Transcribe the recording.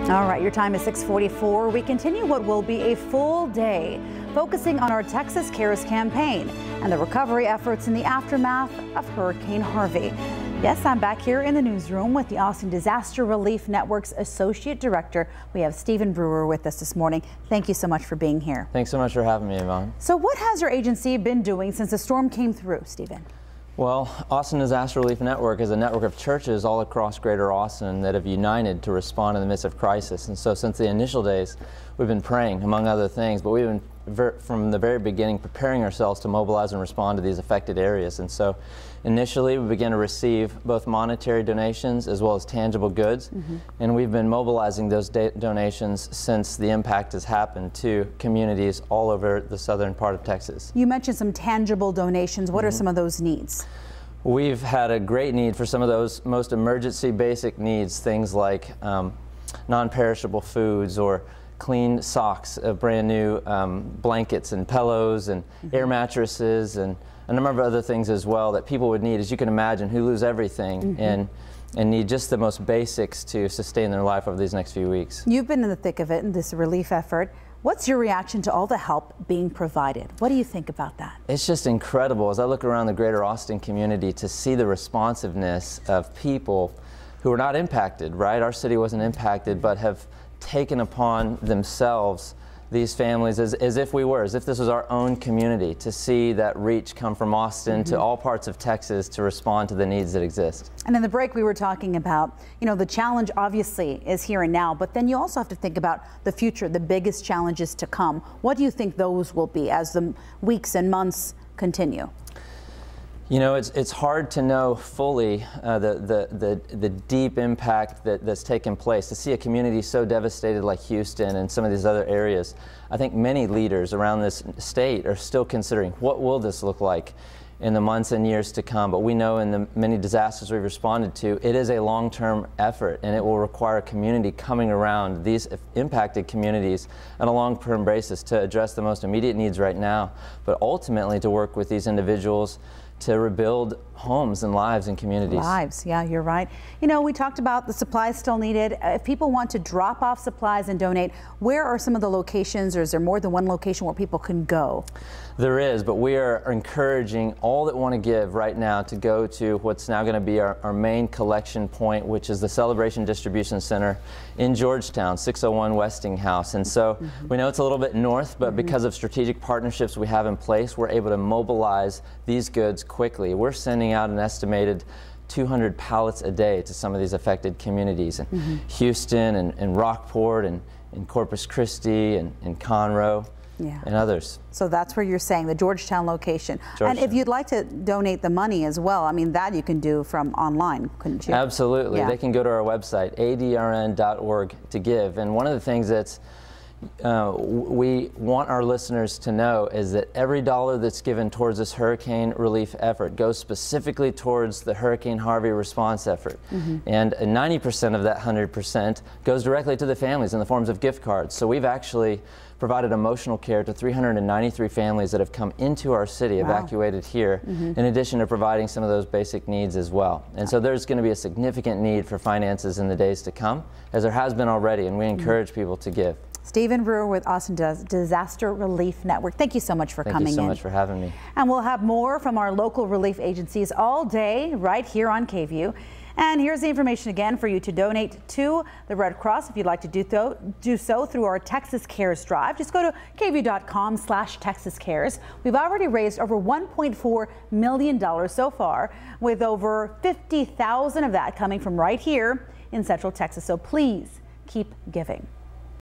All right, your time is 6:44. We continue what will be a full day focusing on our Texas Cares campaign and the recovery efforts in the aftermath of Hurricane Harvey. Yes, I'm back here in the newsroom with the Austin Disaster Relief Network's Associate Director. We have Stephen Brewer with us this morning. Thank you so much for being here. Thanks so much for having me, Yvonne. So what has your agency been doing since the storm came through, Stephen? Well, Austin Disaster Relief Network is a network of churches all across Greater Austin that have united to respond in the midst of crisis. And so since the initial days, we've been praying, among other things, but we've been from the very beginning preparing ourselves to mobilize and respond to these affected areas. And so initially we began to receive both monetary donations as well as tangible goods. And we've been mobilizing those donations since the impact has happened to communities all over the southern part of Texas. You mentioned some tangible donations. What are some of those needs? We've had a great need for some of those most emergency basic needs, things like non-perishable foods or clean socks, brand new blankets and pillows and air mattresses and a number of other things as well that people would need, as you can imagine, who lose everything and need just the most basics to sustain their life over these next few weeks. You've been in the thick of it in this relief effort. What's your reaction to all the help being provided? What do you think about that? It's just incredible as I look around the Greater Austin community to see the responsiveness of people who are not impacted, right? Our city wasn't impacted, but have taken upon themselves these families as if this was our own community, to see that reach come from Austin to all parts of Texas to respond to the needs that exist. And in the break we were talking about, you know, the challenge obviously is here and now, but then you also have to think about the future, the biggest challenges to come. What do you think those will be as the weeks and months continue? You know, it's hard to know fully the deep impact that's taken place. To see a community so devastated like Houston and some of these other areas, I think many leaders around this state are still considering what will this look like in the months and years to come. But we know in the many disasters we've responded to, it is a long-term effort and it will require a community coming around these impacted communities on a long-term basis to address the most immediate needs right now, but ultimately to work with these individuals to rebuild homes and lives and communities. Lives, yeah, you're right. You know, we talked about the supplies still needed. If people want to drop off supplies and donate, where are some of the locations, or is there more than one location where people can go? There is, but we are encouraging all that want to give right now to go to what's now going to be our main collection point, which is the Celebration Distribution Center in Georgetown, 601 Westinghouse. And so we know it's a little bit north, but because of strategic partnerships we have in place, we're able to mobilize these goods quickly. We're sending out an estimated 200 pallets a day to some of these affected communities in Houston and Rockport and Corpus Christi and Conroe. And others. So that's where you're saying the Georgetown location. And if you'd like to donate the money as well, I mean, that you can do from online, couldn't you? Absolutely. They can go to our website, adrn.org, to give. And one of the things that's we want our listeners to know is that every dollar that's given towards this hurricane relief effort goes specifically towards the Hurricane Harvey response effort. And 90% of that 100% goes directly to the families in the forms of gift cards. So we've actually provided emotional care to 393 families that have come into our city, evacuated here, in addition to providing some of those basic needs as well. And so there's going to be a significant need for finances in the days to come, as there has been already, and we encourage people to give. Stephen Brewer with Austin Disaster Relief Network. Thank you so much for coming in. Thank you so much for having me. And we'll have more from our local relief agencies all day right here on KVUE. And here's the information again for you to donate to the Red Cross. If you'd like to do so through our Texas Cares Drive, just go to KVUE.com/Texas Cares. We've already raised over $1.4 million so far, with over 50,000 of that coming from right here in Central Texas. So please keep giving.